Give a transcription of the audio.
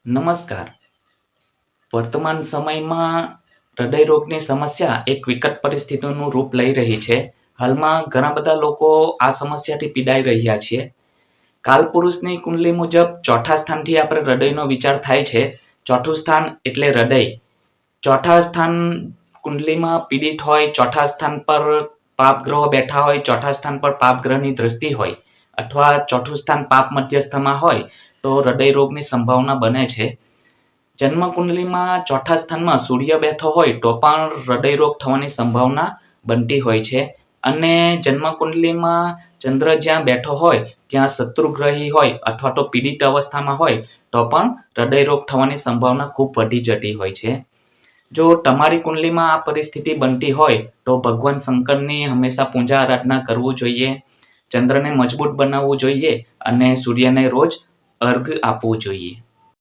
નમસ્કાર. વર્તમાન સમયમાં હૃદયરોગની સમસ્યા એક વિકટ પરિસ્થિતિનું રૂપ લઈ રહી છે. હાલમાં ઘણા બધા લોકો આ સમસ્યાથી પીડાઈ રહ્યા છે. કાલપુરુષની કુંડલી મુજબ ચોથા સ્થાનથી આપણે હૃદયનો વિચાર થાય છે. ચોથું સ્થાન એટલે હૃદય. ચોથા સ્થાન કુંડલીમાં પીડિત હોય, ચોથા સ્થાન પર પાપ ગ્રહો બેઠા હોય, ચોથા સ્થાન પર પાપ ગ્રહની દ્રષ્ટિ હોય અથવા ચોથું સ્થાન પાપ મધ્યસ્થમાં હોય તો હૃદય રોગની સંભાવના બને છે. જન્મ કુંડલીમાં ચોથા સ્થાનમાં સૂર્ય બેઠો હોય તો પણ હૃદય રોગ થવાની સંભાવના બનતી હોય છે. અને જન્મ કુંડલીમાં ચંદ્ર જ્યાં બેઠો હોય ત્યાં શત્રુગ્રહી હોય અથવા તો પીડિત અવસ્થામાં હોય તો પણ હૃદય રોગ થવાની સંભાવના ખૂબ વધી જતી હોય છે. જો તમારી કુંડલીમાં આ પરિસ્થિતિ બનતી હોય તો ભગવાન શંકરની હંમેશા પૂજા આરાધના કરવું જોઈએ, ચંદ્રને મજબૂત બનાવવું જોઈએ અને સૂર્યને રોજ અર્ઘ આપવું જોઈએ.